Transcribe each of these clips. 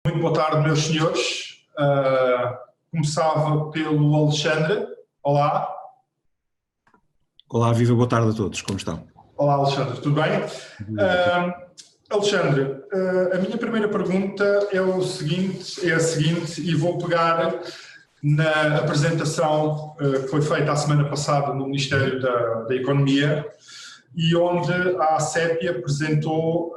Muito boa tarde, meus senhores. Começava pelo Alexandre. Olá. Olá, viva, boa tarde a todos, como estão? Olá, Alexandre, tudo bem? Alexandre, a minha primeira pergunta é a seguinte, e vou pegar na apresentação que foi feita a semana passada no Ministério da Economia, e onde a ACEPI apresentou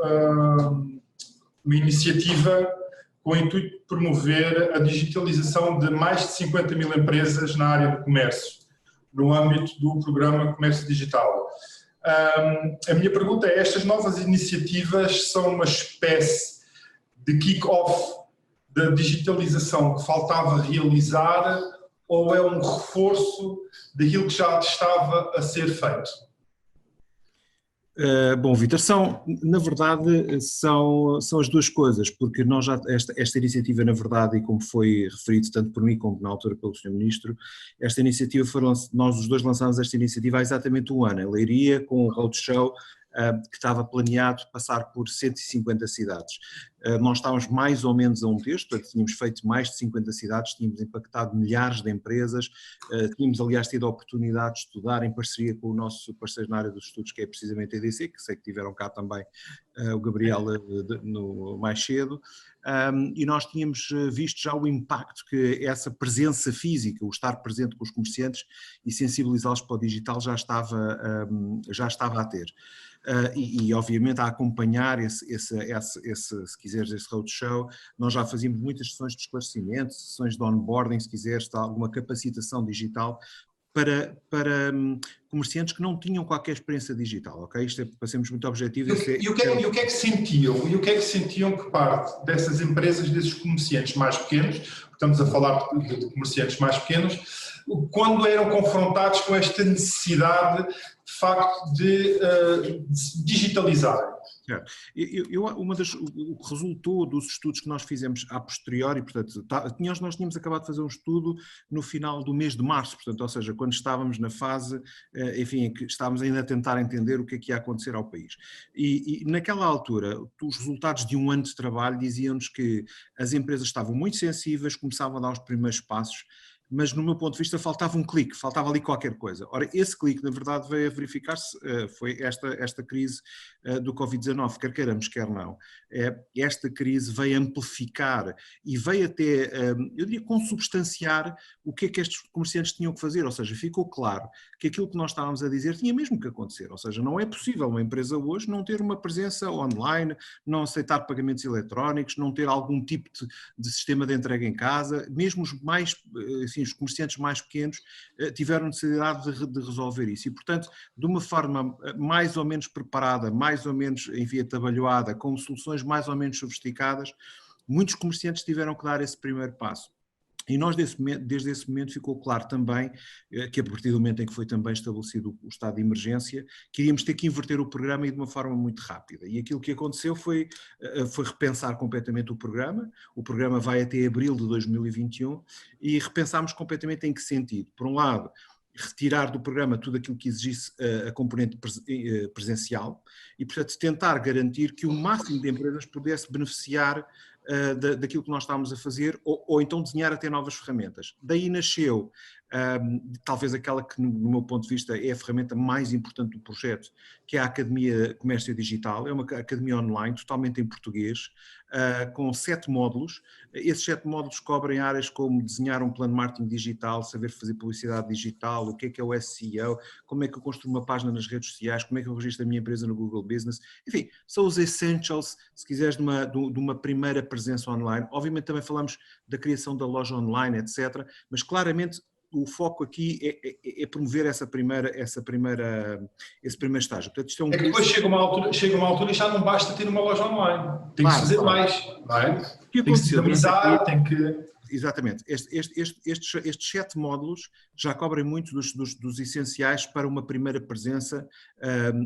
uma iniciativa com o intuito de promover a digitalização de mais de 50 mil empresas na área do comércio, no âmbito do programa Comércio Digital. A minha pergunta é, estas novas iniciativas são uma espécie de kick-off da digitalização que faltava realizar, ou é um reforço daquilo que já estava a ser feito? Bom, Vítor, na verdade, são as duas coisas, porque nós já, esta iniciativa, na verdade, e como foi referido tanto por mim como na altura pelo Sr. Ministro, esta iniciativa nós os dois lançámos esta iniciativa há exatamente um ano, em Leiria, com o roadshow que estava planeado passar por 150 cidades. Nós estávamos mais ou menos a um terço, portanto tínhamos feito mais de 50 cidades, tínhamos impactado milhares de empresas, tínhamos aliás tido a oportunidade de estudar em parceria com o nosso parceiro na área dos estudos, que é precisamente a EDC, que sei que tiveram cá também o Gabriel mais cedo, e nós tínhamos visto já o impacto que essa presença física, o estar presente com os comerciantes e sensibilizá-los para o digital já estava a ter. E obviamente a acompanhar se quiseres, esse roadshow, nós já fazíamos muitas sessões de esclarecimento, sessões de onboarding, se quiseres, alguma capacitação digital para comerciantes que não tinham qualquer experiência digital, ok? Isto é para sermos muito objetivos. E o que é que sentiam? E o que é que sentiam por parte dessas empresas, desses comerciantes mais pequenos, estamos a falar de comerciantes mais pequenos, quando eram confrontados com esta necessidade, de facto, de digitalizar? O que resultou dos estudos que nós fizemos a posteriori, portanto, nós tínhamos acabado de fazer um estudo no final do mês de março, portanto, ou seja, quando estávamos na fase, enfim, em que estávamos ainda a tentar entender o que é que ia acontecer ao país. E naquela altura, os resultados de um ano de trabalho diziam-nos que as empresas estavam muito sensíveis, começavam a dar os primeiros passos, mas no meu ponto de vista faltava um clique, faltava ali qualquer coisa. Ora, esse clique na verdade veio a verificar-se, foi esta crise do Covid-19, quer queiramos, quer não. Esta crise veio amplificar e veio até, eu diria, consubstanciar o que é que estes comerciantes tinham que fazer, ou seja, ficou claro que aquilo que nós estávamos a dizer tinha mesmo que acontecer, ou seja, não é possível uma empresa hoje não ter uma presença online, não aceitar pagamentos eletrónicos, não ter algum tipo de sistema de entrega em casa, mesmo os mais, assim, os comerciantes mais pequenos tiveram necessidade de resolver isso e, portanto, de uma forma mais ou menos preparada, mais ou menos, enfim, atabalhoada, com soluções mais ou menos sofisticadas, muitos comerciantes tiveram que dar esse primeiro passo. E nós, desde esse momento, ficou claro também que, a partir do momento em que foi também estabelecido o estado de emergência, que iríamos ter que inverter o programa e de uma forma muito rápida. E aquilo que aconteceu foi repensar completamente o programa. O programa vai até abril de 2021 e repensámos completamente em que sentido. Por um lado, retirar do programa tudo aquilo que exigisse a componente presencial e, portanto, tentar garantir que o máximo de empresas pudesse beneficiar daquilo que nós estávamos a fazer ou então desenhar até novas ferramentas. Daí nasceu talvez aquela que, no meu ponto de vista, é a ferramenta mais importante do projeto, que é a Academia Comércio Digital. É uma academia online, totalmente em português, com 7 módulos. Esses 7 módulos cobrem áreas como desenhar um plano de marketing digital, saber fazer publicidade digital, o que é o SEO, como é que eu construo uma página nas redes sociais, como é que eu registro a minha empresa no Google Business. Enfim, são os essentials, se quiseres, de uma primeira presença online. Obviamente também falamos da criação da loja online, etc., mas claramente o foco aqui é promover esse primeiro estágio. Portanto, isto é que depois chega uma altura e já não basta ter uma loja online. Tem que se fazer mais, não é? Tem que se dinamizar, tem que... Exatamente. Estes 7 módulos já cobrem muito dos essenciais para uma primeira presença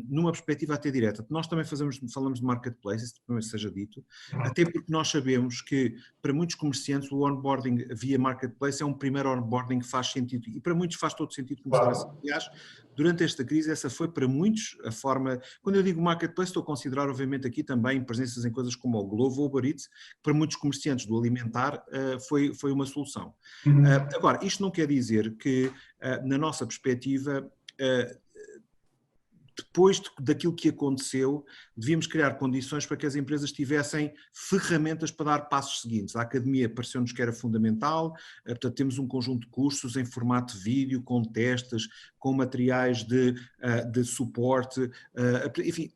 numa perspectiva até direta. Nós também falamos de marketplace, isso também seja dito, até porque nós sabemos que para muitos comerciantes o onboarding via marketplace é um primeiro onboarding que faz sentido e para muitos faz todo sentido começar assim. Aliás, durante esta crise essa foi para muitos a forma, quando eu digo marketplace estou a considerar obviamente aqui também presenças em coisas como o Glovo ou Uber Eats, que para muitos comerciantes do alimentar foi uma solução. Agora, isto não quer dizer que na nossa perspectiva depois daquilo que aconteceu, devíamos criar condições para que as empresas tivessem ferramentas para dar passos seguintes. A academia pareceu-nos que era fundamental, portanto temos um conjunto de cursos em formato de vídeo, com testes, com materiais de suporte, enfim,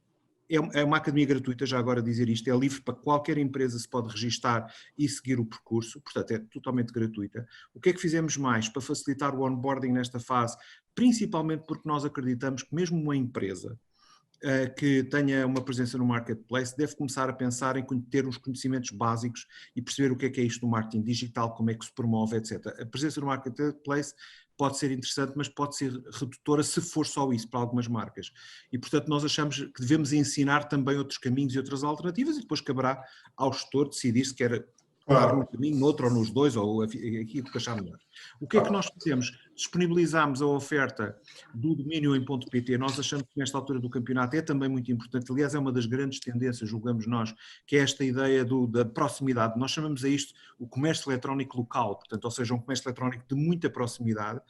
é uma academia gratuita, já agora dizer isto, é livre para qualquer empresa, se pode registar e seguir o percurso, portanto é totalmente gratuita. O que é que fizemos mais para facilitar o onboarding nesta fase? Principalmente porque nós acreditamos que mesmo uma empresa que tenha uma presença no marketplace deve começar a pensar em ter uns conhecimentos básicos e perceber o que é isto no marketing digital, como é que se promove, etc. A presença no marketplace pode ser interessante, mas pode ser redutora se for só isso para algumas marcas. E, portanto, nós achamos que devemos ensinar também outros caminhos e outras alternativas e depois caberá ao gestor decidir se quer pegar num caminho, no outro ou nos dois, ou aquilo que achar melhor. O que é que nós fizemos? Disponibilizámos a oferta do domínio em .pt. Nós achamos que nesta altura do campeonato é também muito importante, aliás é uma das grandes tendências, julgamos nós, que é esta ideia da proximidade. Nós chamamos a isto o comércio eletrónico local, portanto, ou seja, um comércio eletrónico de muita proximidade.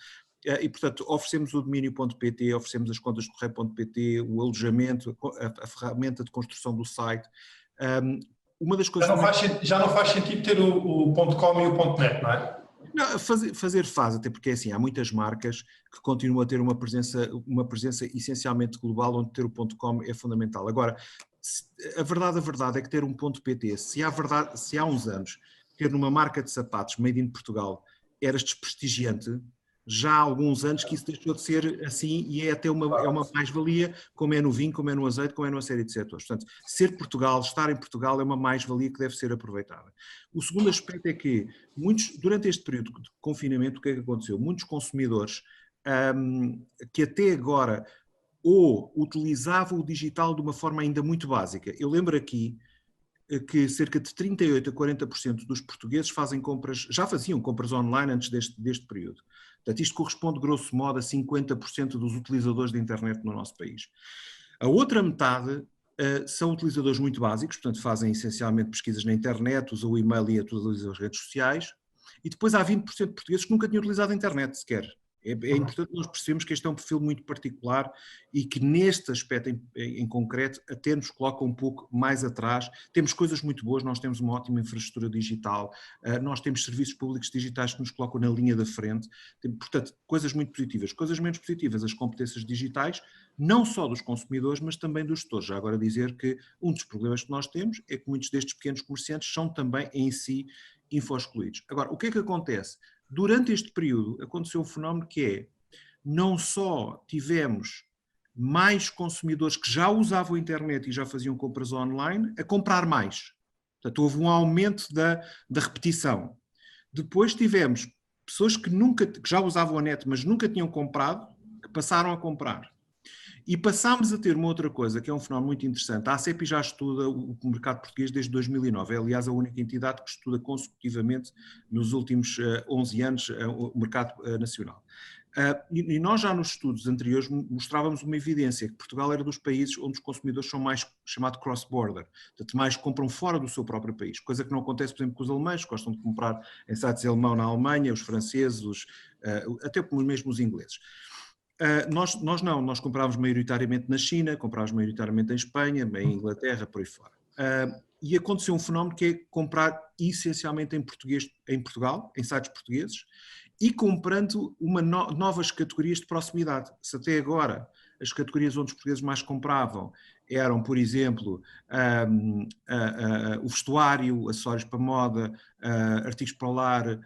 E, portanto, oferecemos o domínio.pt, oferecemos as contas de correio.pt, o alojamento, a ferramenta de construção do site. Uma das coisas já não faz sentido ter o .com e o .net, não é? Não, fazer faz, até porque assim, há muitas marcas que continuam a ter uma presença essencialmente global, onde ter o .com é fundamental. Agora, a verdade é que ter um .pt, se há uns anos, ter numa marca de sapatos made in Portugal era desprestigiante, já há alguns anos que isso deixou de ser assim e é até uma mais-valia, como é no vinho, como é no azeite, como é numa série de setores. Portanto, ser Portugal, estar em Portugal é uma mais-valia que deve ser aproveitada. O segundo aspecto é que, durante este período de confinamento, o que é que aconteceu? Muitos consumidores que até agora ou utilizavam o digital de uma forma ainda muito básica. Eu lembro aqui que cerca de 38% a 40% dos portugueses já faziam compras online antes deste período. Portanto, isto corresponde, grosso modo, a 50% dos utilizadores de internet no nosso país. A outra metade são utilizadores muito básicos, portanto, fazem essencialmente pesquisas na internet, usam o e-mail e utilizam as redes sociais. E depois há 20% de portugueses que nunca tinham utilizado a internet sequer. É importante nós percebermos que este é um perfil muito particular e que neste aspecto em concreto até nos coloca um pouco mais atrás. Temos coisas muito boas, nós temos uma ótima infraestrutura digital, nós temos serviços públicos digitais que nos colocam na linha da frente, portanto, coisas muito positivas. Coisas menos positivas, as competências digitais, não só dos consumidores, mas também dos gestores. Já agora dizer que um dos problemas que nós temos é que muitos destes pequenos comerciantes são também em si info-excluídos. Agora, o que é que acontece? Durante este período aconteceu um fenómeno que é, não só tivemos mais consumidores que já usavam a internet e já faziam compras online, a comprar mais. Portanto, houve um aumento da repetição. Depois tivemos pessoas que já usavam a net, mas nunca tinham comprado, que passaram a comprar. E passámos a ter uma outra coisa, que é um fenómeno muito interessante. A ACEP já estuda o mercado português desde 2009. É, aliás, a única entidade que estuda consecutivamente nos últimos 11 anos o mercado nacional. E nós já nos estudos anteriores mostrávamos uma evidência, que Portugal era dos países onde os consumidores são mais chamado cross-border, portanto mais compram fora do seu próprio país, coisa que não acontece, por exemplo, com os alemães, que gostam de comprar em sites alemão na Alemanha, os franceses, até mesmo os ingleses. Nós não, nós comprávamos maioritariamente na China, comprávamos maioritariamente em Espanha, em Inglaterra, por aí fora. E aconteceu um fenómeno que é comprar essencialmente em português em Portugal, em sites portugueses, e comprando novas categorias de proximidade. Se até agora as categorias onde os portugueses mais compravam eram, por exemplo, o vestuário, acessórios para moda, artigos para o lar,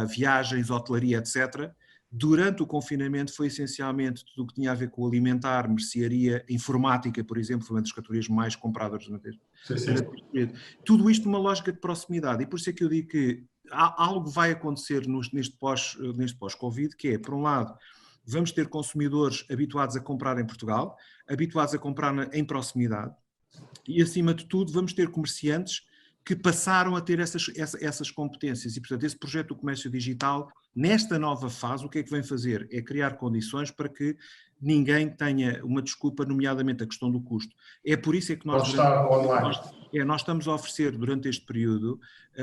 viagens, hotelaria, etc., durante o confinamento foi essencialmente tudo o que tinha a ver com o alimentar, mercearia, informática, por exemplo, foi uma das categorias mais compradas durante este período. Tudo isto numa lógica de proximidade, e por isso é que eu digo que algo vai acontecer neste pós-Covid, que é, por um lado, vamos ter consumidores habituados a comprar em Portugal, habituados a comprar em proximidade, e acima de tudo vamos ter comerciantes que passaram a ter essas competências. E, portanto, esse projeto do comércio digital, nesta nova fase, o que é que vem fazer? É criar condições para que ninguém tenha uma desculpa, nomeadamente a questão do custo. É por isso é que Pode estar online. nós estamos a oferecer durante este período,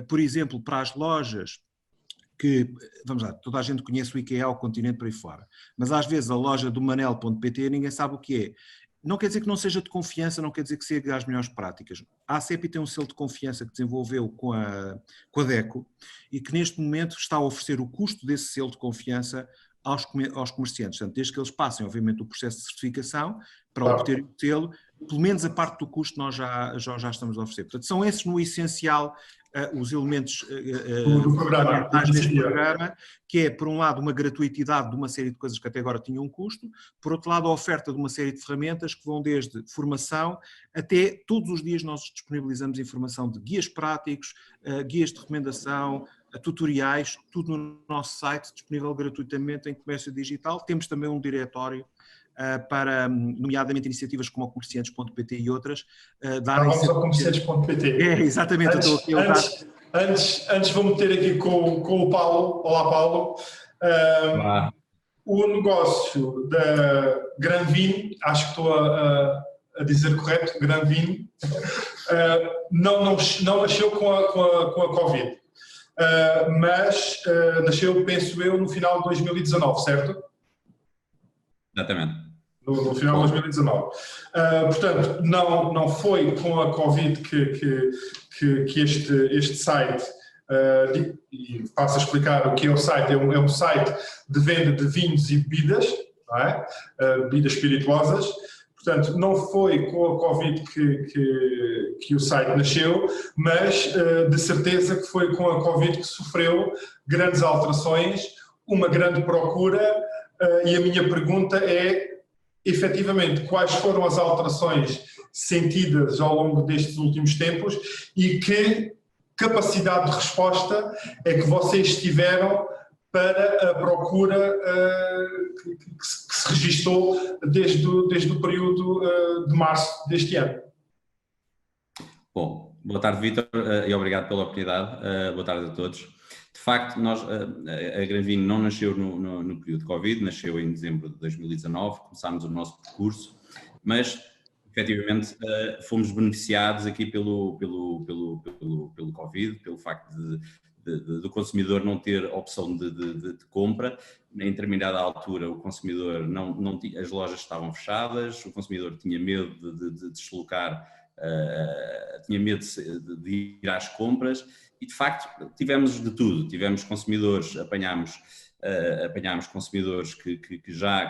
por exemplo, para as lojas que, vamos lá, toda a gente conhece o IKEA, o Continente por aí fora, mas às vezes a loja do Manel.pt ninguém sabe o que é. Não quer dizer que não seja de confiança, não quer dizer que seja as melhores práticas. A ACEPI tem um selo de confiança que desenvolveu com a DECO e que neste momento está a oferecer o custo desse selo de confiança aos comerciantes. Portanto, desde que eles passem, obviamente, o processo de certificação para obter o selo, pelo menos a parte do custo nós já estamos a oferecer. Portanto, são esses no essencial os elementos fundamentais deste programa, que é, por um lado, uma gratuitidade de uma série de coisas que até agora tinham um custo, por outro lado, a oferta de uma série de ferramentas que vão desde formação até todos os dias nós disponibilizamos informação de guias práticos, guias de recomendação, tutoriais, tudo no nosso site, disponível gratuitamente em comércio digital. Temos também um diretório para, nomeadamente, iniciativas como o comerciantes.pt e outras. Vamos ao comerciantes.pt. É, exatamente. Antes vou meter aqui com o Paulo. Olá, Paulo. Olá. O negócio da Granvin, acho que estou a dizer correto, Granvin, não nasceu com a Covid, mas nasceu, penso eu, no final de 2019, certo? Exatamente. No final de 2019. Portanto, não foi com a Covid que este site, e passo a explicar o que é o site, é um site de venda de vinhos e bebidas, não é? Bebidas espirituosas. Portanto, não foi com a Covid que o site nasceu, mas de certeza que foi com a Covid que sofreu grandes alterações, uma grande procura, e a minha pergunta é, efetivamente, quais foram as alterações sentidas ao longo destes últimos tempos e que capacidade de resposta é que vocês tiveram para a procura que se registou desde o período de março deste ano. Bom, boa tarde, Vítor, e obrigado pela oportunidade. Boa tarde a todos. De facto, a Granvin não nasceu no período de Covid, nasceu em dezembro de 2019, começámos o nosso percurso, mas efetivamente fomos beneficiados aqui pelo Covid, pelo facto do consumidor não ter opção de compra. Em determinada altura o consumidor as lojas estavam fechadas, o consumidor tinha medo de deslocar, tinha medo de ir às compras e de facto tivemos de tudo, tivemos consumidores, apanhámos consumidores que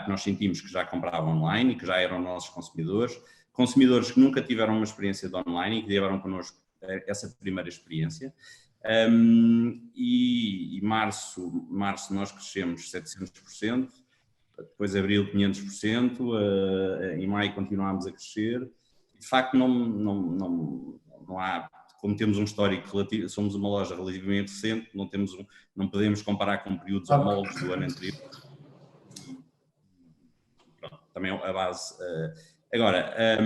nós sentimos que já compravam online e que já eram nossos consumidores que nunca tiveram uma experiência de online e que tiveram connosco essa primeira experiência. E março nós crescemos 700%, depois abril 500%, em maio continuámos a crescer. De facto não há, como temos um histórico relativo, somos uma loja relativamente recente, não podemos comparar com períodos homólogos do ano anterior. Pronto, também a base. Agora,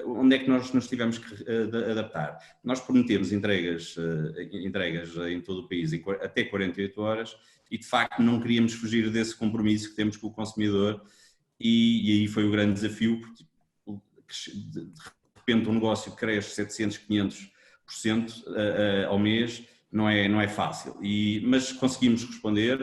onde é que nós nos tivemos que adaptar? Nós prometemos entregas em todo o país até 48 horas e de facto não queríamos fugir desse compromisso que temos com o consumidor e aí foi o grande desafio, porque de repente um negócio que cresce 700, 500% ao mês não é fácil, mas conseguimos responder.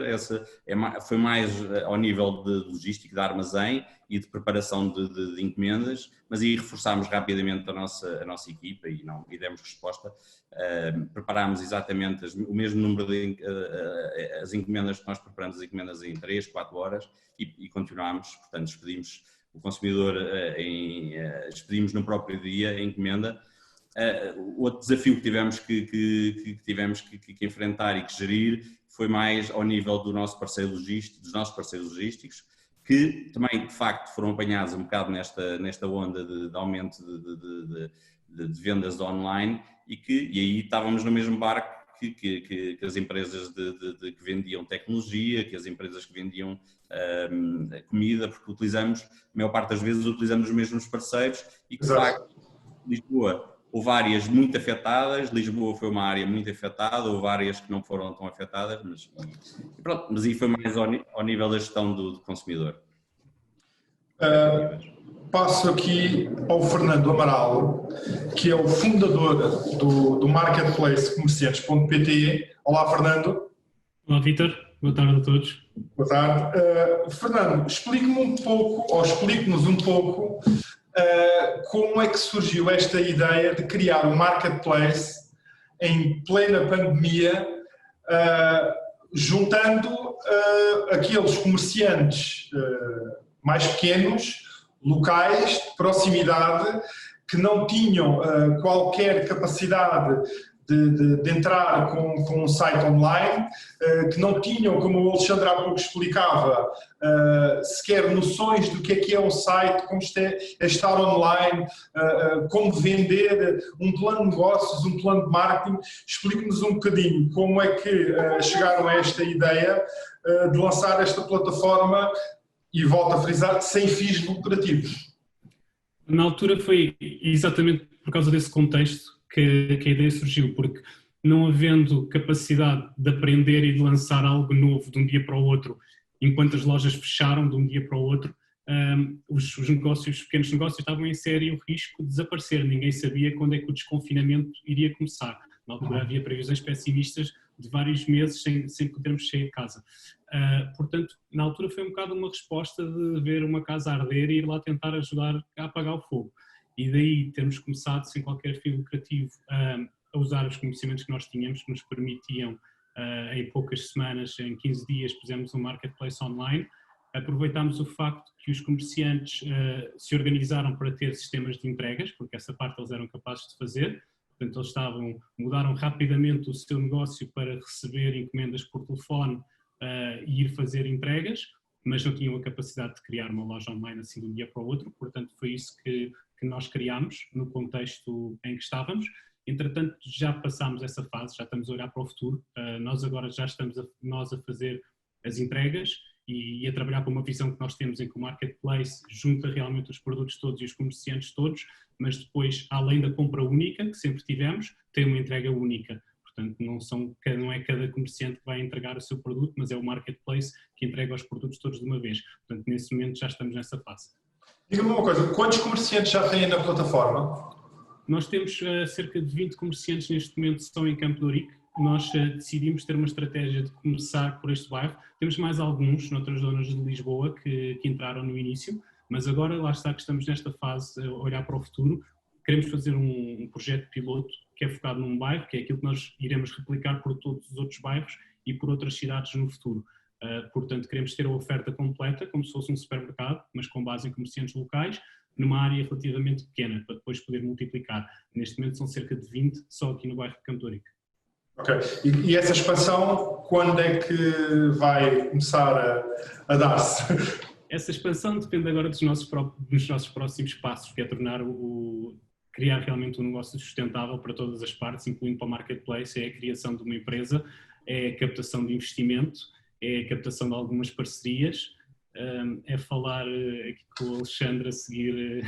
Foi mais ao nível de logística, de armazém e de preparação de encomendas, mas aí reforçámos rapidamente a nossa equipa e demos resposta. Preparámos exatamente o mesmo número as encomendas que nós preparamos, as encomendas em 3, 4 horas e continuámos, portanto expedimos o consumidor, expedimos no próprio dia a encomenda. Outro desafio que tivemos que enfrentar e que gerir foi mais ao nível do nosso parceiro logístico, dos nossos parceiros logísticos, que também de facto foram apanhados um bocado nesta onda de aumento de vendas online e aí estávamos no mesmo barco que as empresas que vendiam tecnologia, que as empresas que vendiam comida, porque a maior parte das vezes utilizamos os mesmos parceiros e que de facto Lisboa houve áreas muito afetadas, Lisboa foi uma área muito afetada, houve áreas que não foram tão afetadas, mas aí foi mais ao nível da gestão do consumidor. Passo aqui ao Fernando Amaral, que é o fundador do Marketplace Comerciantes.pt. Olá, Fernando. Olá, Vítor. Boa tarde a todos. Boa tarde. Fernando, explique-me um pouco, ou explique-nos um pouco, como é que surgiu esta ideia de criar um Marketplace em plena pandemia, juntando aqueles comerciantes mais pequenos, locais, de proximidade, que não tinham qualquer capacidade de entrar com um site online, que não tinham, como o Alexandre há pouco explicava, sequer noções do que é um site, como é estar online, como vender um plano de negócios, um plano de marketing. Explique-nos um bocadinho como é que chegaram a esta ideia de lançar esta plataforma e, volto a frisar, sem fins lucrativos. Na altura foi exatamente por causa desse contexto que a ideia surgiu, porque não havendo capacidade de aprender e de lançar algo novo de um dia para o outro, enquanto as lojas fecharam de um dia para o outro, os pequenos negócios estavam em sério risco de desaparecer. Ninguém sabia quando é que o desconfinamento iria começar. Na altura havia previsões pessimistas de vários meses sem podermos sair de casa. Portanto, na altura foi um bocado uma resposta de ver uma casa arder e ir lá tentar ajudar a apagar o fogo. E daí termos começado sem qualquer fim lucrativo a usar os conhecimentos que nós tínhamos, que nos permitiam, em poucas semanas, em 15 dias, pusemos um marketplace online. Aproveitámos o facto que os comerciantes se organizaram para ter sistemas de entregas, porque essa parte eles eram capazes de fazer. Portanto, eles mudaram rapidamente o seu negócio para receber encomendas por telefone e ir fazer entregas, mas não tinham a capacidade de criar uma loja online assim de um dia para o outro. Portanto, foi isso que nós criámos no contexto em que estávamos. Entretanto, já passámos essa fase, já estamos a olhar para o futuro. Nós agora já estamos a fazer as entregas e a trabalhar com uma visão que nós temos em que o Marketplace junta realmente os produtos todos e os comerciantes todos, mas depois, além da compra única, que sempre tivemos, tem uma entrega única. Portanto, não é cada comerciante que vai entregar o seu produto, mas é o Marketplace que entrega os produtos todos de uma vez. Portanto, nesse momento já estamos nessa fase. Diga-me uma coisa, quantos comerciantes já têm na plataforma? Nós temos cerca de 20 comerciantes neste momento que estão em Campo de Ourique. Nós decidimos ter uma estratégia de começar por este bairro. Temos mais alguns noutras zonas de Lisboa que entraram no início, mas agora lá está que estamos nesta fase a olhar para o futuro. Queremos fazer um projeto piloto que é focado num bairro, que é aquilo que nós iremos replicar por todos os outros bairros e por outras cidades no futuro. Portanto, queremos ter a oferta completa, como se fosse um supermercado, mas com base em comerciantes locais, numa área relativamente pequena, para depois poder multiplicar. Neste momento são cerca de 20 só aqui no bairro de Campo de Ourique. Ok. E essa expansão, quando é que vai começar a dar-se? Essa expansão depende agora dos nossos próximos passos, que é criar realmente um negócio sustentável para todas as partes, incluindo para o Marketplace, é a criação de uma empresa, é a captação de investimento, é a captação de algumas parcerias, é falar aqui com o Alexandre a seguir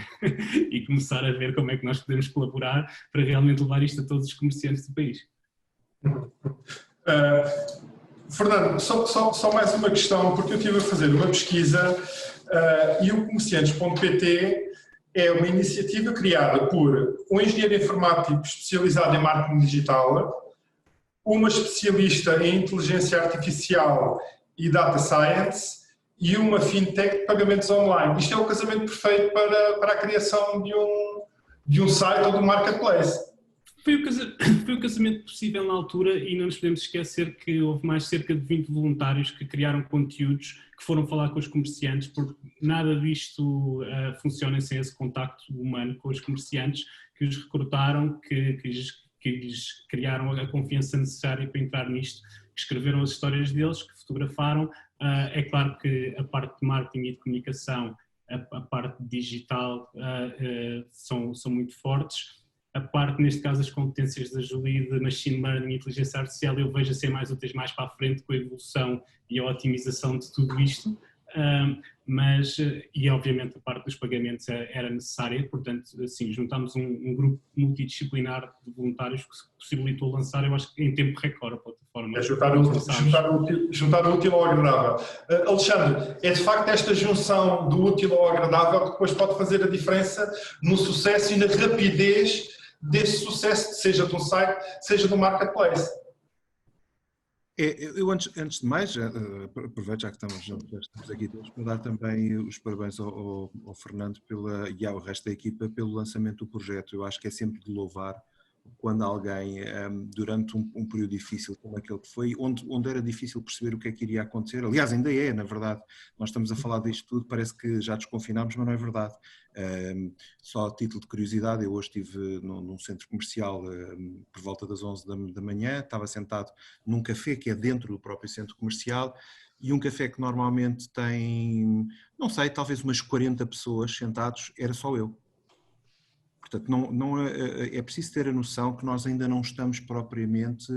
e começar a ver como é que nós podemos colaborar para realmente levar isto a todos os comerciantes do país. Fernando, só mais uma questão, porque eu estive a fazer uma pesquisa e o Comerciantes.pt é uma iniciativa criada por um engenheiro informático especializado em marketing digital, uma especialista em inteligência artificial e data science e uma fintech de pagamentos online. Isto é o casamento perfeito para a criação de um site ou de um marketplace. Foi o casamento possível na altura e não nos podemos esquecer que houve mais cerca de 20 voluntários que criaram conteúdos, que foram falar com os comerciantes, porque nada disto funciona sem esse contacto humano com os comerciantes, que os recrutaram, que lhes criaram a confiança necessária para entrar nisto, que escreveram as histórias deles, que fotografaram. É claro que a parte de marketing e de comunicação, a parte digital são muito fortes. A parte, neste caso, as competências da Julie de Machine Learning e Inteligência Artificial, eu vejo a ser mais úteis mais para a frente com a evolução e a otimização de tudo isto. mas, e obviamente a parte dos pagamentos era necessária, portanto, assim, juntámos um grupo multidisciplinar de voluntários que possibilitou lançar, eu acho que em tempo recorde a plataforma. É juntar o útil ao agradável. Alexandre, é de facto esta junção do útil ao agradável que depois pode fazer a diferença no sucesso e na rapidez desse sucesso, seja de um site, seja do marketplace. Eu antes de mais, aproveito já que estamos aqui todos, para dar também os parabéns ao Fernando e ao resto da equipa pelo lançamento do projeto. Eu acho que é sempre de louvar quando alguém, durante um período difícil como aquele que foi, onde era difícil perceber o que é que iria acontecer, aliás ainda é, na verdade, nós estamos a falar disto tudo, parece que já desconfinámos, mas não é verdade. Só a título de curiosidade, eu hoje estive num centro comercial por volta das 11 da manhã, estava sentado num café que é dentro do próprio centro comercial, e um café que normalmente tem, não sei, talvez umas 40 pessoas sentados, era só eu. Portanto, é preciso ter a noção que nós ainda não estamos propriamente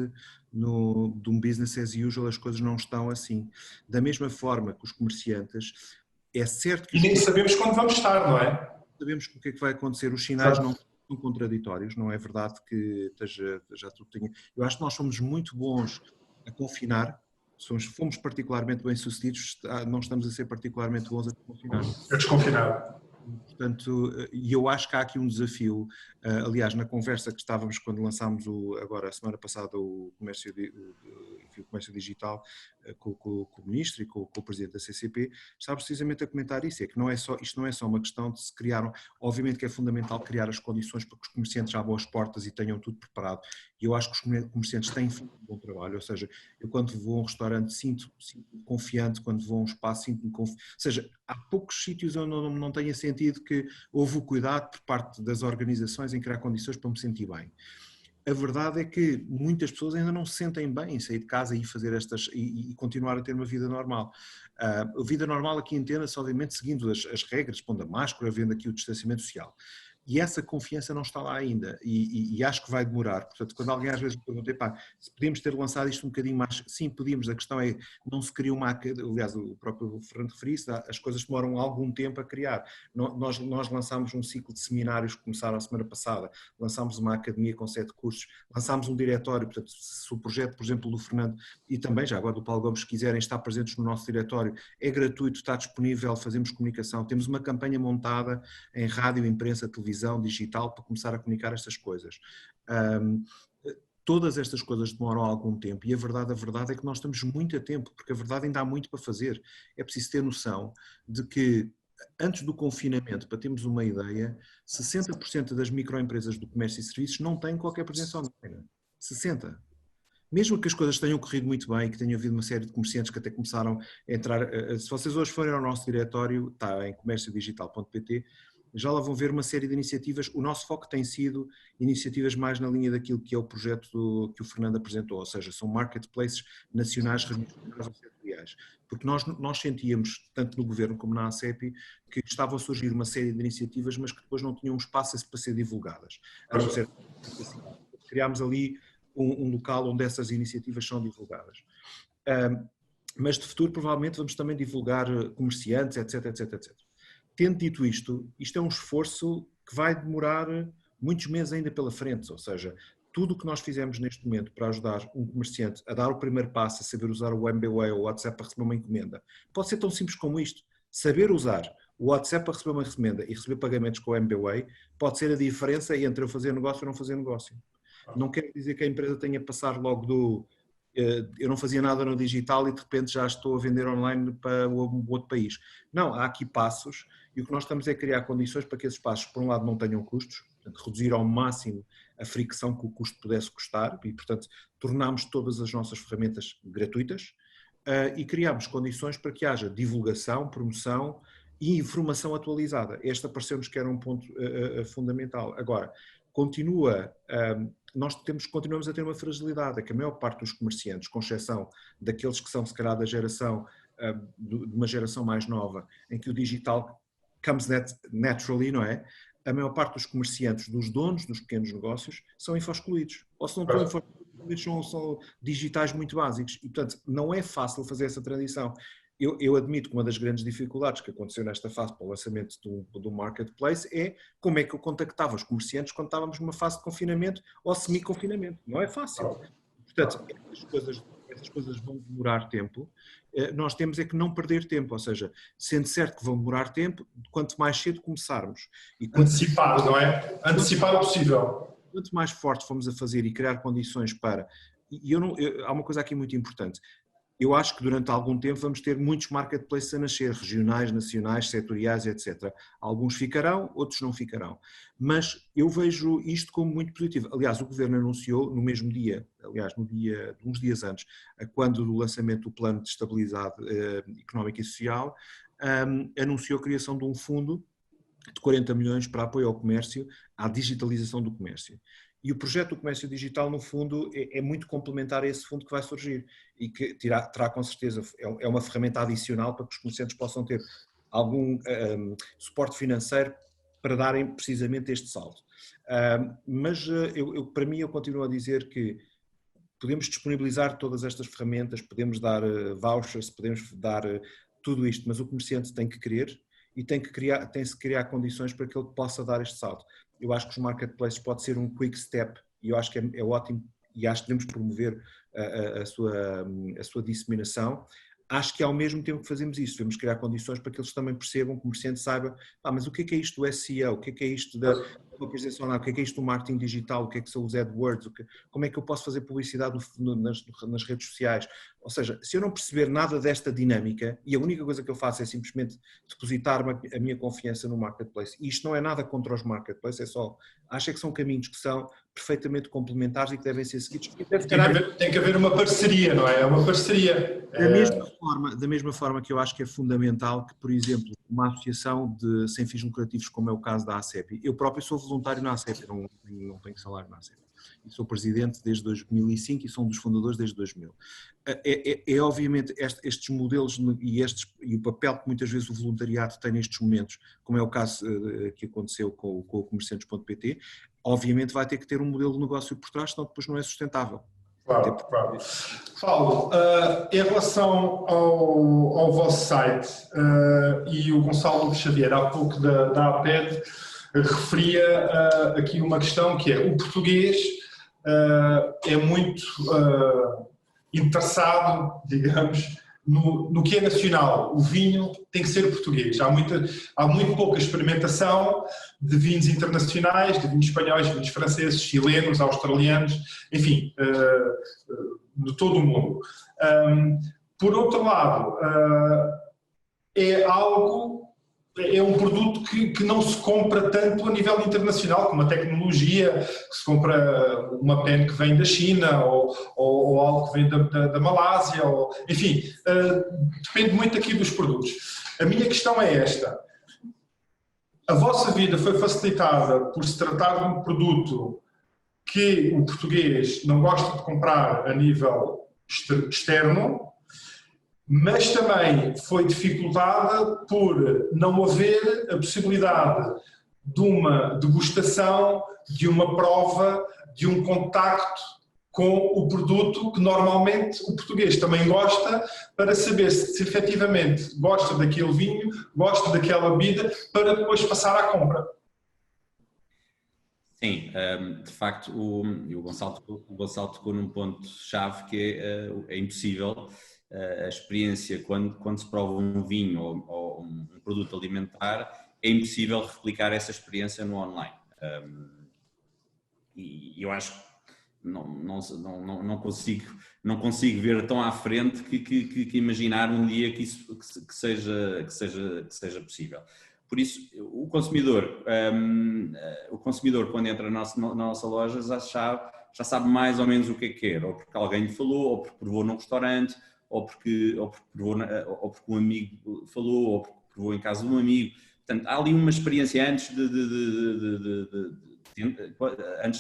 de um business as usual, as coisas não estão assim. Da mesma forma que os comerciantes, é certo que... E nem sabemos quando vamos estar, não é? Sabemos o que é que vai acontecer, os sinais não são contraditórios, não é verdade que já tudo tenha... Eu acho que nós somos muito bons a confinar, fomos particularmente bem-sucedidos, não estamos a ser particularmente bons a confinar. A desconfinar. Portanto, e eu acho que há aqui um desafio, aliás, na conversa que estávamos quando lançámos agora a semana passada o comércio digital com o Ministro e com o Presidente da CCP, está precisamente a comentar isso, é que isto não é só uma questão de se criar, obviamente que é fundamental criar as condições para que os comerciantes abram as portas e tenham tudo preparado, e eu acho que os comerciantes têm feito um bom trabalho, ou seja, eu quando vou a um restaurante sinto-me confiante, quando vou a um espaço sinto-me confiante, ou seja, há poucos sítios onde não tenha sentido que houve o cuidado por parte das organizações em criar condições para me sentir bem. A verdade é que muitas pessoas ainda não se sentem bem em sair de casa e fazer e continuar a ter uma vida normal. A vida normal aqui entenda-se, obviamente, seguindo as regras, pondo a máscara, havendo aqui o distanciamento social. E essa confiança não está lá ainda e acho que vai demorar. Portanto, quando alguém às vezes me pergunta, se podíamos ter lançado isto um bocadinho mais, sim, podíamos, a questão é, não se cria aliás, o próprio Fernando referiu-se, as coisas demoram algum tempo a criar. Nós lançámos um ciclo de seminários que começaram a semana passada, lançámos uma academia com 7 cursos, lançámos um diretório, portanto, se o projeto, por exemplo, do Fernando e também já agora do Paulo Gomes, se quiserem estar presentes no nosso diretório, é gratuito, está disponível, fazemos comunicação, temos uma campanha montada em rádio, imprensa, televisão, digital para começar a comunicar estas coisas. Todas estas coisas demoram algum tempo e a verdade é que nós estamos muito a tempo, porque a verdade ainda há muito para fazer. É preciso ter noção de que antes do confinamento, para termos uma ideia, 60% das microempresas do comércio e serviços não têm qualquer presença online. 60%. Mesmo que as coisas tenham corrido muito bem, que tenha havido uma série de comerciantes que até começaram a entrar, se vocês hoje forem ao nosso diretório, está em comérciodigital.pt, já lá vão ver uma série de iniciativas. O nosso foco tem sido iniciativas mais na linha daquilo que é o projeto que o Fernando apresentou, ou seja, são marketplaces nacionais, regionais ou setoriais. Porque nós sentíamos, tanto no Governo como na ACEP, que estavam a surgir uma série de iniciativas, mas que depois não tinham um espaço para ser divulgadas. Criámos ali um local onde essas iniciativas são divulgadas. Mas de futuro, provavelmente, vamos também divulgar comerciantes, etc, etc, etc. Tendo dito isto é um esforço que vai demorar muitos meses ainda pela frente, ou seja, tudo o que nós fizemos neste momento para ajudar um comerciante a dar o primeiro passo, a saber usar o MBWay ou o WhatsApp para receber uma encomenda, pode ser tão simples como isto. Saber usar o WhatsApp para receber uma encomenda e receber pagamentos com o MBWay pode ser a diferença entre eu fazer negócio ou não fazer negócio. Não quer dizer que a empresa tenha que passar logo eu não fazia nada no digital e de repente já estou a vender online para um outro país. Não, há aqui passos e o que nós estamos é criar condições para que esses passos, por um lado, não tenham custos, portanto, reduzir ao máximo a fricção que o custo pudesse custar e, portanto, tornarmos todas as nossas ferramentas gratuitas e criarmos condições para que haja divulgação, promoção e informação atualizada. Este pareceu-nos que era um ponto fundamental. Agora, nós continuamos a ter uma fragilidade, é que a maior parte dos comerciantes, com exceção daqueles que são se calhar da geração, de uma geração mais nova, em que o digital comes naturally, não é? A maior parte dos comerciantes, dos donos dos pequenos negócios, são info-excluídos. Ou se não estão info-excluídos, são digitais muito básicos. E, portanto, não é fácil fazer essa transição. eu admito que uma das grandes dificuldades que aconteceu nesta fase para o lançamento do marketplace é como é que eu contactava os comerciantes quando estávamos numa fase de confinamento ou semi-confinamento. Não é fácil. Portanto, essas coisas vão demorar tempo. Nós temos é que não perder tempo, ou seja, sendo certo que vão demorar tempo, quanto mais cedo começarmos. Antecipar, não é? Antecipar o possível. Quanto mais forte fomos a fazer e criar condições para... há uma coisa aqui muito importante. Eu acho que durante algum tempo vamos ter muitos marketplaces a nascer, regionais, nacionais, setoriais, etc. Alguns ficarão, outros não ficarão. Mas eu vejo isto como muito positivo. Aliás, o Governo anunciou no mesmo dia, uns dias antes, quando do lançamento do Plano de Estabilidade Económica e Social, anunciou a criação de um fundo de 40 milhões para apoio ao comércio, à digitalização do comércio. E o projeto do comércio digital, no fundo, é muito complementar a esse fundo que vai surgir e que terá com certeza, é uma ferramenta adicional para que os comerciantes possam ter algum suporte financeiro para darem precisamente este salto. Mas para mim eu continuo a dizer que podemos disponibilizar todas estas ferramentas, podemos dar vouchers, podemos dar tudo isto, mas o comerciante tem que querer e tem-se criar condições para que ele possa dar este salto. Eu acho que os marketplaces pode ser um quick step e eu acho que é ótimo e acho que devemos promover a sua disseminação. Acho que ao mesmo tempo que fazemos isso, devemos criar condições para que eles também percebam, o comerciante saiba, mas o que é isto do SEO, o que é isto da presença online, o que é isto do marketing digital, o que é que são os AdWords, como é que eu posso fazer publicidade nas redes sociais. Ou seja, se eu não perceber nada desta dinâmica e a única coisa que eu faço é simplesmente depositar a minha confiança no marketplace, e isto não é nada contra os marketplaces, acho que são caminhos que são perfeitamente complementares e que devem ser seguidos. Tem que haver uma parceria, não é? É uma parceria. Da mesma forma que eu acho que é fundamental que, por exemplo, uma associação sem fins lucrativos, como é o caso da ACEP, eu próprio sou voluntário na ACEP, não tenho salário na ACEP. E sou presidente desde 2005 e sou um dos fundadores desde 2000. Obviamente estes modelos e o papel que muitas vezes o voluntariado tem nestes momentos, como é o caso que aconteceu com o comerciantes.pt, obviamente vai ter que ter um modelo de negócio por trás, senão depois não é sustentável. Claro. Paulo, em relação ao vosso site, e o Gonçalo Xavier, há pouco da APED, referia aqui uma questão que é: o português é muito interessado, digamos, no que é nacional. O vinho tem que ser português. Há muito pouca experimentação de vinhos internacionais, de vinhos espanhóis, vinhos franceses, chilenos, australianos, enfim, de todo o mundo. Por outro lado, é um produto que não se compra tanto a nível internacional, como a tecnologia, que se compra uma pen que vem da China ou algo que vem da Malásia, enfim, depende muito aqui dos produtos. A minha questão é esta: a vossa vida foi facilitada por se tratar de um produto que o português não gosta de comprar a nível externo, mas também foi dificultada por não haver a possibilidade de uma degustação, de uma prova, de um contacto com o produto que normalmente o português também gosta, para saber se efetivamente gosta daquele vinho, gosta daquela bebida, para depois passar à compra. Sim, de facto o Gonçalo tocou num ponto-chave que é impossível. A experiência quando se prova um vinho ou um produto alimentar, é impossível replicar essa experiência no online. E eu acho que não consigo ver tão à frente que imaginar um dia que isso que seja possível. Por isso, o consumidor quando entra na nossa loja já sabe mais ou menos o que é que quer, ou porque alguém lhe falou, ou porque provou num restaurante, ou porque um amigo falou, ou porque provou em casa de um amigo. Portanto, há ali uma experiência antes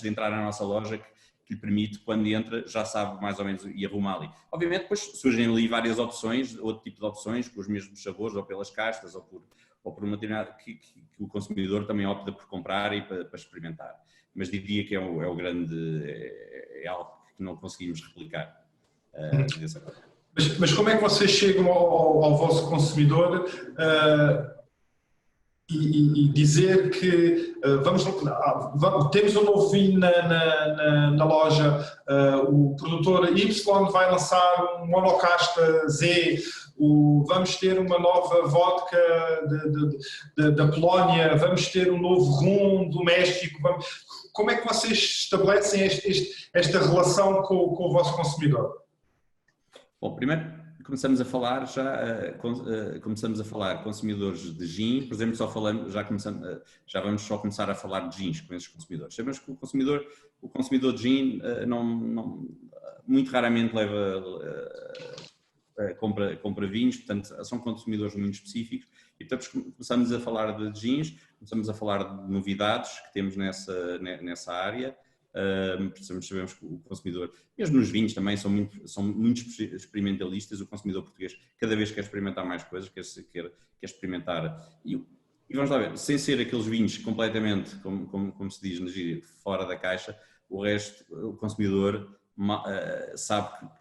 de entrar na nossa loja que lhe permite, quando entra, já sabe mais ou menos e arruma ali. Obviamente, depois surgem ali várias opções, outro tipo de opções, com os mesmos sabores, ou pelas castas, ou por uma determinada que o consumidor também opta por comprar e para experimentar. Mas diria que é algo que não conseguimos replicar dessa forma. Mas como é que vocês chegam ao vosso consumidor e dizer que temos um novo vinho na loja, o produtor Y vai lançar um monocasta Z, vamos ter uma nova vodka da Polónia, vamos ter um novo rum do México. Como é que vocês estabelecem esta relação com o vosso consumidor? Bom, primeiro começamos a falar consumidores de gin, por exemplo, já vamos só começar a falar de gins com esses consumidores. Sabemos que o consumidor de gin muito raramente compra vinhos, portanto são consumidores muito específicos e portanto começamos a falar de gins, começamos a falar de novidades que temos nessa área. Sabemos que o consumidor, mesmo nos vinhos também, são muito experimentalistas. O consumidor português cada vez quer experimentar mais coisas, quer experimentar. E vamos lá ver, sem ser aqueles vinhos completamente, como se diz na gíria, fora da caixa, o resto, o consumidor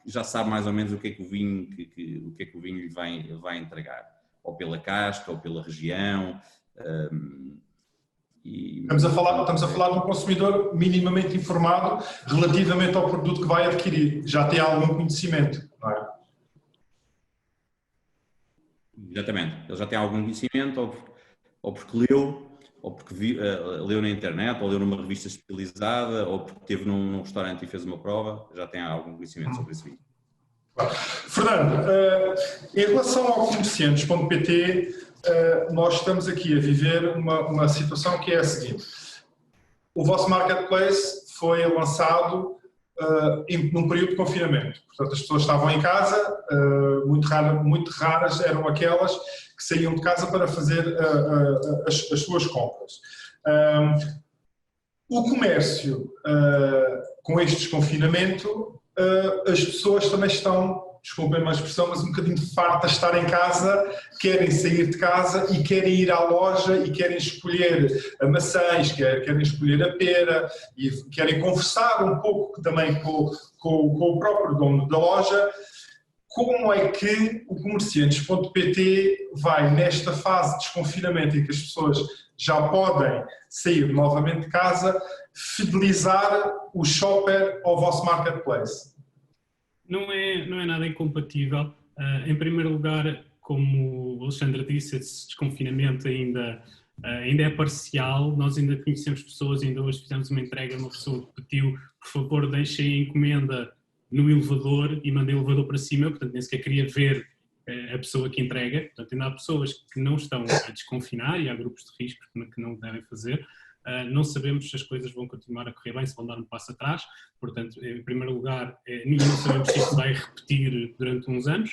já sabe mais ou menos o que é que o vinho lhe vai entregar, ou pela casta, ou pela região. Estamos a falar de um consumidor minimamente informado relativamente ao produto que vai adquirir. Já tem algum conhecimento, não é? Exatamente. Ele já tem algum conhecimento, ou porque leu, ou porque leu na internet, ou leu numa revista especializada, ou porque esteve num restaurante e fez uma prova, já tem algum conhecimento sobre esse vinho. Fernando, em relação ao comerciantes.pt, nós estamos aqui a viver uma situação que é a seguinte: o vosso marketplace foi lançado num período de confinamento, portanto as pessoas estavam em casa, muito raras eram aquelas que saíam de casa para fazer as suas compras. O comércio, com este desconfinamento, as pessoas também estão, desculpem-me a expressão, mas um bocadinho fartas de estar em casa, querem sair de casa e querem ir à loja e querem escolher maçãs, querem escolher a pera e querem conversar um pouco também com o próprio dono da loja. Como é que o comerciantes.pt vai, nesta fase de desconfinamento em que as pessoas já podem sair novamente de casa, fidelizar o shopper ao vosso marketplace? Não é nada incompatível. Em primeiro lugar, como o Alexandre disse, esse desconfinamento ainda é parcial. Nós ainda conhecemos pessoas, ainda hoje fizemos uma entrega, uma pessoa pediu, por favor, deixem a encomenda no elevador e mandei o elevador para cima, portanto nem sequer queria ver a pessoa que entrega. Portanto ainda há pessoas que não estão a desconfinar e há grupos de risco que não devem fazer. Não sabemos se as coisas vão continuar a correr bem, se vão dar um passo atrás. Portanto, em primeiro lugar, não sabemos se isso vai repetir durante uns anos,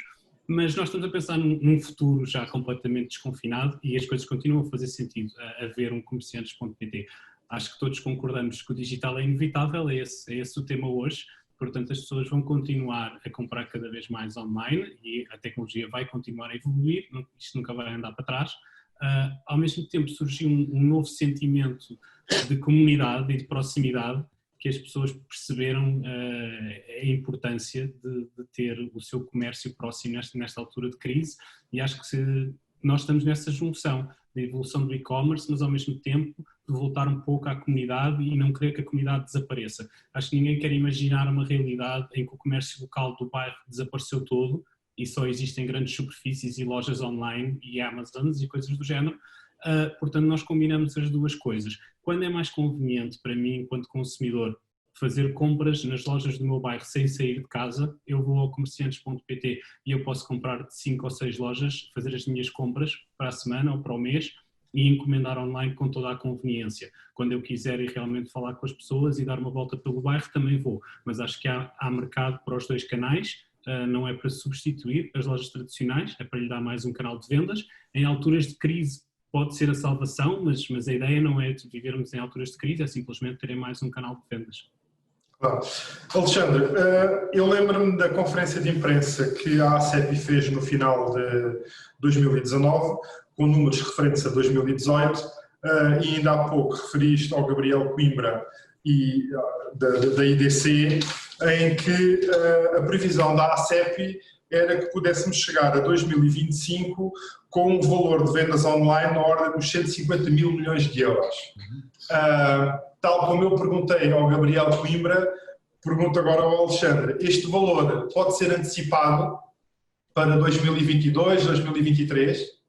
mas nós estamos a pensar num futuro já completamente desconfinado e as coisas continuam a fazer sentido, a haver um comerciantes.pt. Acho que todos concordamos que o digital é inevitável, é esse o tema hoje. Portanto, as pessoas vão continuar a comprar cada vez mais online e a tecnologia vai continuar a evoluir, isto nunca vai andar para trás. Ao mesmo tempo surgiu um novo sentimento de comunidade e de proximidade, que as pessoas perceberam a importância de ter o seu comércio próximo nesta altura de crise, e acho que nós estamos nessa junção da evolução do e-commerce, mas ao mesmo tempo de voltar um pouco à comunidade e não querer que a comunidade desapareça. Acho que ninguém quer imaginar uma realidade em que o comércio local do bairro desapareceu todo e só existem grandes superfícies e lojas online e Amazons e coisas do género. Portanto, nós combinamos as duas coisas. Quando é mais conveniente para mim, enquanto consumidor, fazer compras nas lojas do meu bairro sem sair de casa, eu vou ao comerciantes.pt e eu posso comprar de 5 ou 6 lojas, fazer as minhas compras para a semana ou para o mês e encomendar online com toda a conveniência. Quando eu quiser ir realmente falar com as pessoas e dar uma volta pelo bairro, também vou. Mas acho que há mercado para os dois canais. Não é para substituir as lojas tradicionais, é para lhe dar mais um canal de vendas. Em alturas de crise pode ser a salvação, mas a ideia não é de vivermos em alturas de crise, é simplesmente terem mais um canal de vendas. Claro. Alexandre, eu lembro-me da conferência de imprensa que a ACEPI fez no final de 2019, com números referentes a 2018, e ainda há pouco referiste ao Gabriel Coimbra e da IDC, em que a previsão da ACEPI era que pudéssemos chegar a 2025 com um valor de vendas online na ordem dos 150 mil milhões de euros. Tal como eu perguntei ao Gabriel Coimbra, pergunto agora ao Alexandre, este valor pode ser antecipado para 2022, 2023?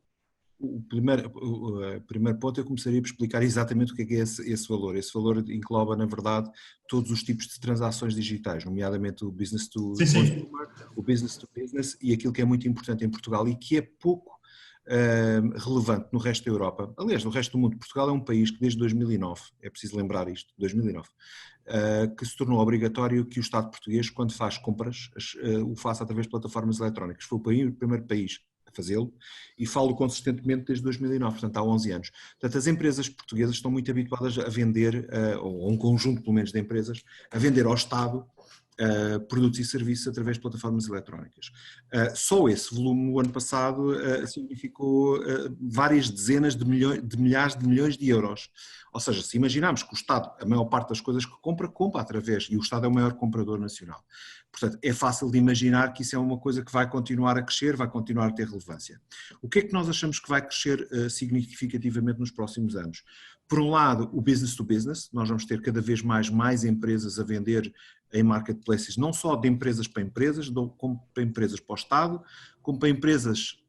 O primeiro ponto eu começaria por explicar exatamente o que é esse valor. Esse valor engloba, na verdade, todos os tipos de transações digitais, nomeadamente o business to consumer, o business to business e aquilo que é muito importante em Portugal e que é pouco relevante no resto da Europa. Aliás, no resto do mundo. Portugal é um país que desde 2009, é preciso lembrar isto, 2009, que se tornou obrigatório que o Estado português, quando faz compras, o faça através de plataformas eletrónicas. Foi o primeiro país fazê-lo e falo consistentemente desde 2009, portanto há 11 anos. Portanto, as empresas portuguesas estão muito habituadas a vender, ou um conjunto pelo menos de empresas, a vender ao Estado produtos e serviços através de plataformas eletrónicas. Só esse volume no ano passado significou várias dezenas de milhares de milhões de euros. Ou seja, se imaginarmos que o Estado, a maior parte das coisas que compra através, e o Estado é o maior comprador nacional. Portanto, é fácil de imaginar que isso é uma coisa que vai continuar a crescer, vai continuar a ter relevância. O que é que nós achamos que vai crescer significativamente nos próximos anos? Por um lado, o business to business, nós vamos ter cada vez mais empresas a vender em marketplaces, não só de empresas para empresas, como para empresas para o Estado, como para empresas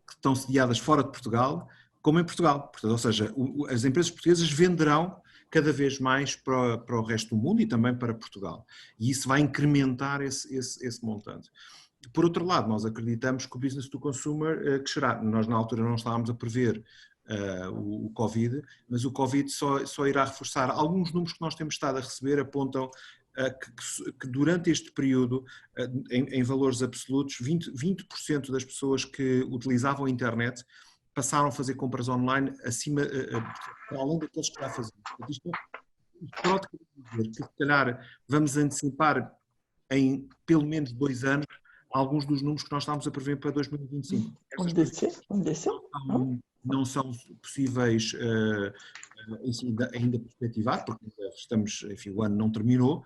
que estão sediadas fora de Portugal, como em Portugal. Portanto, ou seja, as empresas portuguesas venderão cada vez mais para o resto do mundo e também para Portugal. E isso vai incrementar esse montante. Por outro lado, nós acreditamos que o business to consumer crescerá. Nós na altura não estávamos a prever o Covid, mas o Covid só irá reforçar. Alguns números que nós temos estado a receber apontam que durante este período, em valores absolutos, 20% das pessoas que utilizavam a internet passaram a fazer compras online para além daqueles que já faziam. Isto pode dizer que, se calhar, vamos antecipar em pelo menos 2 anos alguns dos números que nós estávamos a prever para 2025. Vamos descer? Não são possíveis ainda perspectivar, porque estamos, enfim, o ano não terminou.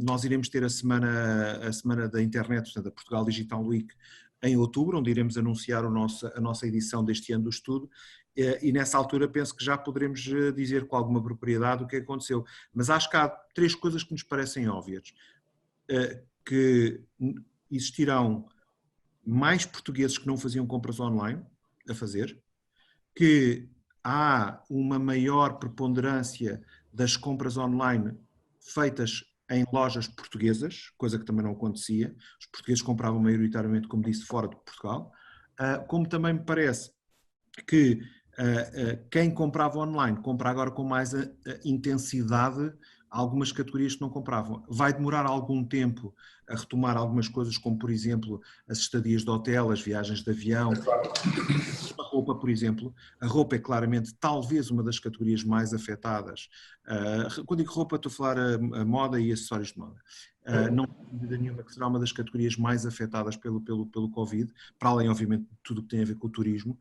Nós iremos ter a semana da internet, portanto, a Portugal Digital Week, em outubro, onde iremos anunciar a nossa edição deste ano do estudo, e nessa altura penso que já poderemos dizer com alguma propriedade o que aconteceu. Mas acho que há 3 coisas que nos parecem óbvias. Que existirão mais portugueses que não faziam compras online a fazer, que há uma maior preponderância das compras online feitas em lojas portuguesas, coisa que também não acontecia. Os portugueses compravam maioritariamente, como disse, fora de Portugal. Como também me parece que quem comprava online compra agora com mais intensidade algumas categorias que não compravam. Vai demorar algum tempo a retomar algumas coisas, como por exemplo as estadias de hotel, as viagens de avião, a roupa, por exemplo. A roupa é claramente talvez uma das categorias mais afetadas. Quando digo roupa, estou a falar a moda e acessórios de moda. Não tenho dúvida nenhuma que será uma das categorias mais afetadas pelo Covid, para além, obviamente, de tudo o que tem a ver com o turismo.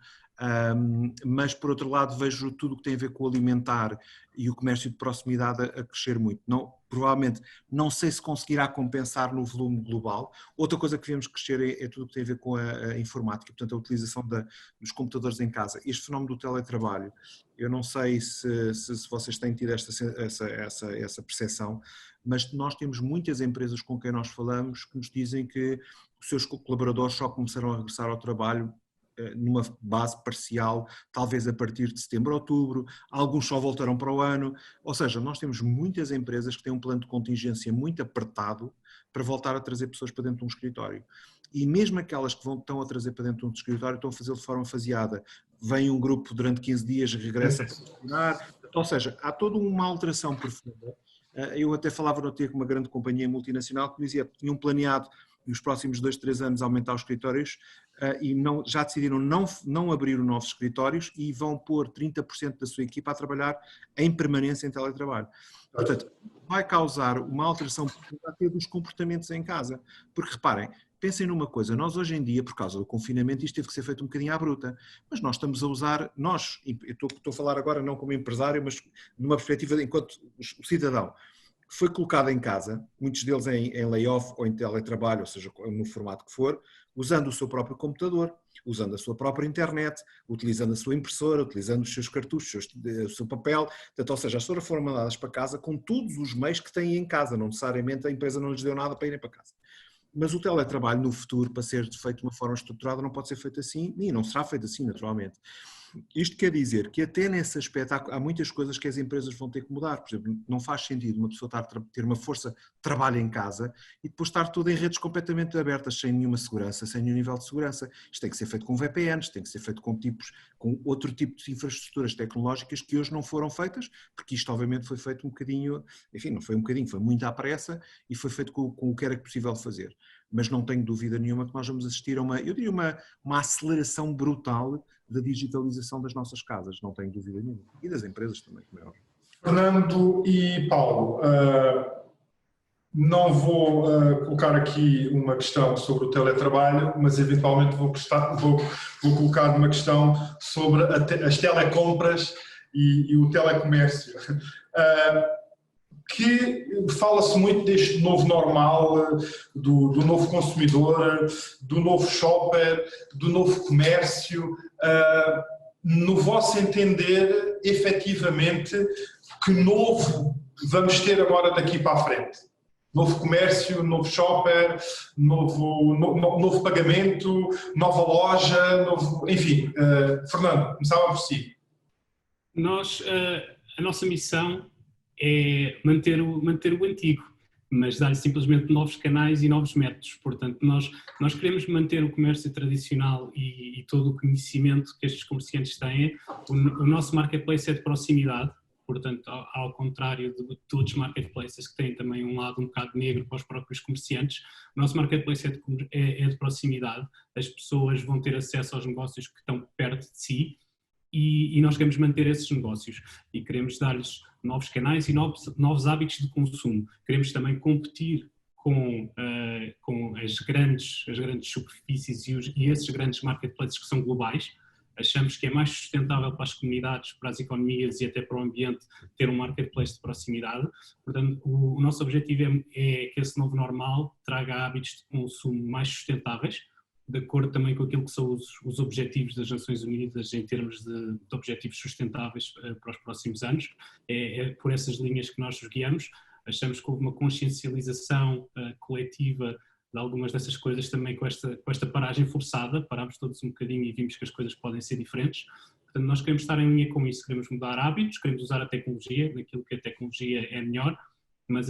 Mas, por outro lado, vejo tudo o que tem a ver com o alimentar e o comércio de proximidade a crescer muito. Provavelmente, não sei se conseguirá compensar no volume global. Outra coisa que vemos crescer é tudo o que tem a ver com a informática, portanto, a utilização dos computadores em casa. Este fenómeno do teletrabalho, eu não sei se vocês têm tido essa percepção, mas nós temos muitas empresas com quem nós falamos que nos dizem que os seus colaboradores só começaram a regressar ao trabalho numa base parcial, talvez a partir de setembro, outubro, alguns só voltarão para o ano, ou seja, nós temos muitas empresas que têm um plano de contingência muito apertado para voltar a trazer pessoas para dentro de um escritório. E mesmo aquelas que estão a trazer para dentro de um escritório estão a fazê-lo de forma faseada. Vem um grupo durante 15 dias, regressa para funcionar, ou seja, há toda uma alteração profunda. Eu até falava no outro dia com uma grande companhia multinacional que me dizia que tinham planeado nos próximos 2, 3 anos aumentar os escritórios e já decidiram não abrir novos escritórios e vão pôr 30% da sua equipa a trabalhar em permanência em teletrabalho. Portanto, vai causar uma alteração até dos comportamentos em casa. Porque reparem, pensem numa coisa, nós hoje em dia, por causa do confinamento, isto teve que ser feito um bocadinho à bruta, mas nós estamos a usar, eu estou a falar agora não como empresário, mas numa perspectiva enquanto o cidadão, foi colocado em casa, muitos deles em layoff ou em teletrabalho, ou seja, no formato que for, usando o seu próprio computador, usando a sua própria internet, utilizando a sua impressora, utilizando os seus cartuchos, o seu papel, portanto, ou seja, as pessoas foram mandadas para casa com todos os meios que têm em casa, não necessariamente a empresa não lhes deu nada para irem para casa. Mas o teletrabalho no futuro, para ser feito de uma forma estruturada, não pode ser feito assim, e não será feito assim, naturalmente. Isto quer dizer que até nesse aspecto há muitas coisas que as empresas vão ter que mudar. Por exemplo, não faz sentido uma pessoa ter uma força de trabalho em casa e depois estar tudo em redes completamente abertas, sem nenhuma segurança, sem nenhum nível de segurança. Isto tem que ser feito com VPNs, tem que ser feito com outro tipo de infraestruturas tecnológicas que hoje não foram feitas, porque isto obviamente foi feito um bocadinho, enfim, não foi um bocadinho, foi muito à pressa e foi feito com o que era possível fazer. Mas não tenho dúvida nenhuma que nós vamos assistir a uma aceleração brutal da digitalização das nossas casas, não tenho dúvida nenhuma. E das empresas também, como é óbvio. Fernando e Paulo, não vou colocar aqui uma questão sobre o teletrabalho, mas eventualmente vou colocar uma questão sobre as telecompras e o telecomércio. Que fala-se muito deste novo normal, do novo consumidor, do novo shopper, do novo comércio. No vosso entender, efetivamente, que novo vamos ter agora daqui para a frente? Novo comércio, novo shopper, novo pagamento, nova loja, enfim. Fernando, começava por si. A nossa missão é manter o antigo, mas dar simplesmente novos canais e novos métodos. Portanto, nós queremos manter o comércio tradicional e todo o conhecimento que estes comerciantes têm. O nosso marketplace é de proximidade, portanto, ao contrário de todos os marketplaces que têm também um lado um bocado negro para os próprios comerciantes, o nosso marketplace é de proximidade. As pessoas vão ter acesso aos negócios que estão perto de si, e nós queremos manter esses negócios e queremos dar-lhes novos canais e novos hábitos de consumo. Queremos também competir com as grandes superfícies e esses grandes marketplaces que são globais. Achamos que é mais sustentável para as comunidades, para as economias e até para o ambiente ter um marketplace de proximidade. Portanto, o nosso objetivo é que esse novo normal traga hábitos de consumo mais sustentáveis, de acordo também com aquilo que são os objetivos das Nações Unidas em termos de objetivos sustentáveis para os próximos anos. É por essas linhas que nós nos guiamos. Achamos que houve uma consciencialização coletiva de algumas dessas coisas também com esta paragem forçada. Parámos todos um bocadinho e vimos que as coisas podem ser diferentes. Portanto, nós queremos estar em linha com isso, queremos mudar hábitos, queremos usar a tecnologia, naquilo que a tecnologia é melhor, mas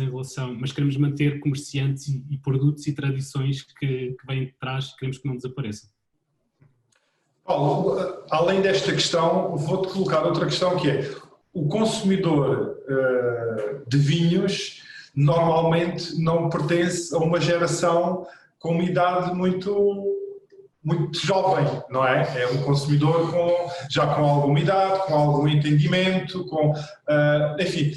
queremos manter comerciantes e produtos e tradições que vêm de trás e queremos que não desapareçam. Paulo, além desta questão, vou-te colocar outra questão que é: o consumidor de vinhos normalmente não pertence a uma geração com uma idade muito jovem, não é? É um consumidor já com alguma idade, com algum entendimento, enfim.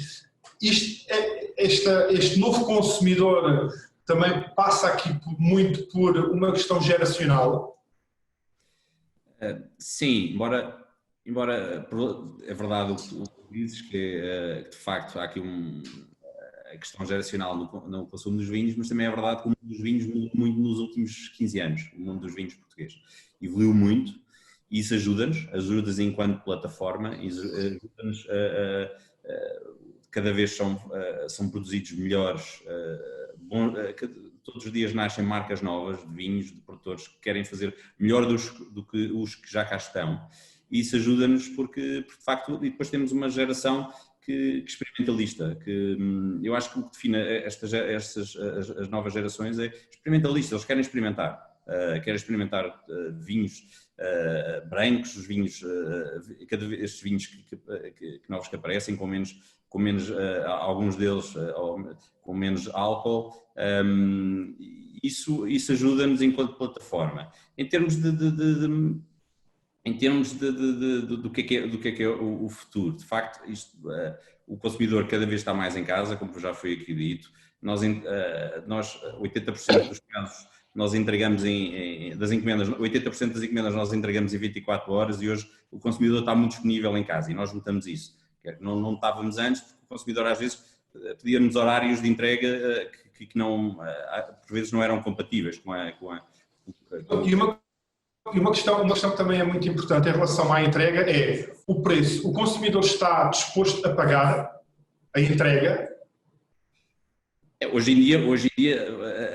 Este novo consumidor também passa aqui muito por uma questão geracional? Sim, embora é verdade o que dizes, que de facto há aqui a questão geracional no consumo dos vinhos, mas também é verdade que o mundo dos vinhos mudou muito nos últimos 15 anos, o mundo dos vinhos português. Evoluiu muito e isso ajuda-nos enquanto plataforma, ajuda-nos cada vez são produzidos melhores, todos os dias nascem marcas novas de vinhos, de produtores que querem fazer melhor do que os que já cá estão. E isso ajuda-nos porque de facto, e depois temos uma geração experimentalista, que eu acho que o que define as novas gerações é experimentalista. Eles querem experimentar vinhos brancos, os vinhos, cada vez estes vinhos novos que aparecem com menos alguns deles com menos álcool. Isso ajuda-nos enquanto plataforma. Em termos do que é o futuro, de facto, o consumidor cada vez está mais em casa, como já foi aqui dito. Nós 80% dos casos nós entregamos das encomendas, 80% das encomendas nós entregamos em 24 horas e hoje o consumidor está muito disponível em casa e nós notamos isso. Não estávamos antes, porque o consumidor às vezes pedia-nos horários de entrega que não, por vezes não eram compatíveis com a E uma questão que também é muito importante em relação à entrega é o preço. O consumidor está disposto a pagar a entrega? Hoje em dia,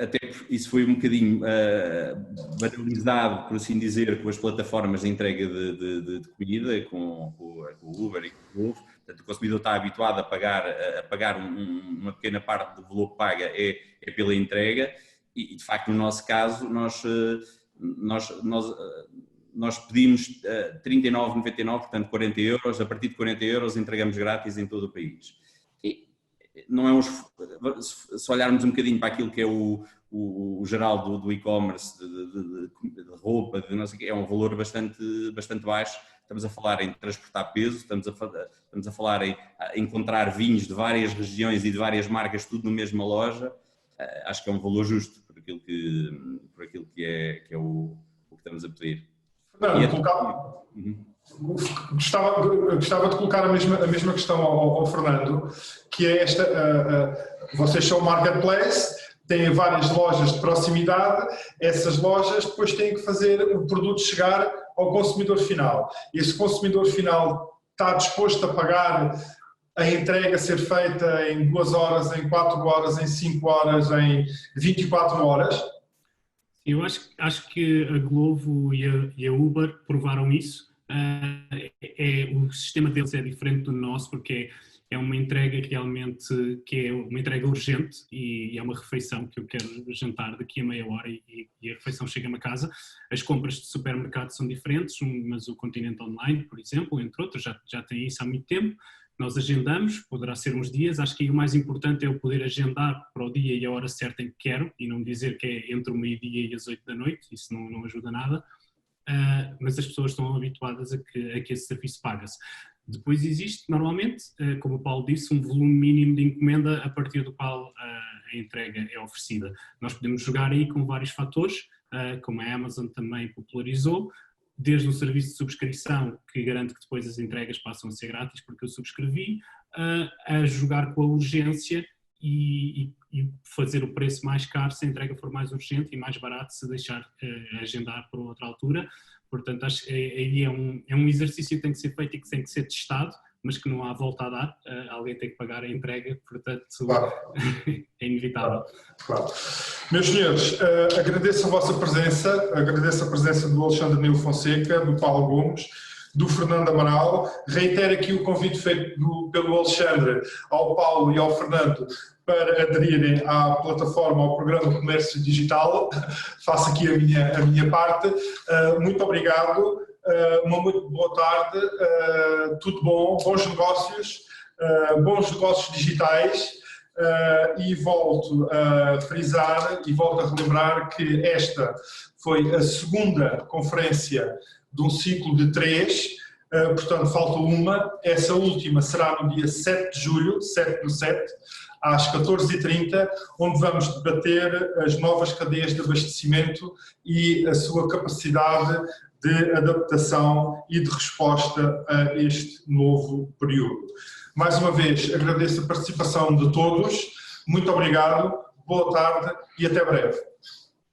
até isso foi um bocadinho banalizado, por assim dizer, com as plataformas de entrega de comida, com o Uber e com o Glovo. Portanto, o consumidor está habituado a pagar uma pequena parte do valor que paga é pela entrega e, de facto, no nosso caso, nós pedimos 39,99, portanto 40 euros, a partir de 40 euros entregamos grátis em todo o país. E não é se olharmos um bocadinho para aquilo que é o geral do e-commerce, de roupa, de não sei o quê, é um valor bastante baixo. Estamos a falar em transportar peso, estamos a falar em encontrar vinhos de várias regiões e de várias marcas, tudo na mesma loja. Acho que é um valor justo por aquilo que é o que estamos a pedir. Gostava de colocar a mesma questão ao Fernando, que é vocês são marketplace, têm várias lojas de proximidade, essas lojas depois têm que fazer o produto chegar ao consumidor final. Esse consumidor final está disposto a pagar a entrega ser feita em 2 horas, em 4 horas, em 5 horas, em 24 horas? Eu acho que a Glovo e a Uber provaram isso. O sistema deles é diferente do nosso porque é uma entrega realmente que é uma entrega urgente e é uma refeição que eu quero jantar daqui a meia hora e a refeição chega-me a casa. As compras de supermercado são diferentes, mas o Continente Online, por exemplo, entre outros, já tem isso há muito tempo. Nós agendamos, poderá ser uns dias, acho que aí o mais importante é eu poder agendar para o dia e a hora certa em que quero e não dizer que é entre o meio-dia e as 8 da noite, isso não ajuda nada, mas as pessoas estão habituadas a que esse serviço paga-se. Depois existe, normalmente, como o Paulo disse, um volume mínimo de encomenda a partir do qual a entrega é oferecida. Nós podemos jogar aí com vários fatores, como a Amazon também popularizou, desde um serviço de subscrição que garante que depois as entregas passam a ser grátis porque eu subscrevi, a jogar com a urgência e fazer o preço mais caro se a entrega for mais urgente e mais barato se deixar agendar para outra altura. Portanto, acho que aí é um exercício que tem que ser feito e que tem que ser testado, mas que não há volta a dar. Alguém tem que pagar a entrega, portanto, claro. É inevitável. Claro. Meus senhores, agradeço a vossa presença, agradeço a presença do Alexandre Nilo Fonseca, do Paulo Gomes, do Fernando Amaral. Reitero aqui o convite feito pelo Alexandre ao Paulo e ao Fernando para aderirem à plataforma, ao programa de comércio digital. Faço aqui a minha parte. Muito obrigado, uma muito boa tarde, tudo bom, bons negócios digitais. E volto a frisar e volto a relembrar que esta foi a segunda conferência de um ciclo de 3, portanto falta uma. Essa última será no dia 7 de julho, 7/7, às 14h30, onde vamos debater as novas cadeias de abastecimento e a sua capacidade de adaptação e de resposta a este novo período. Mais uma vez, agradeço a participação de todos, muito obrigado, boa tarde e até breve.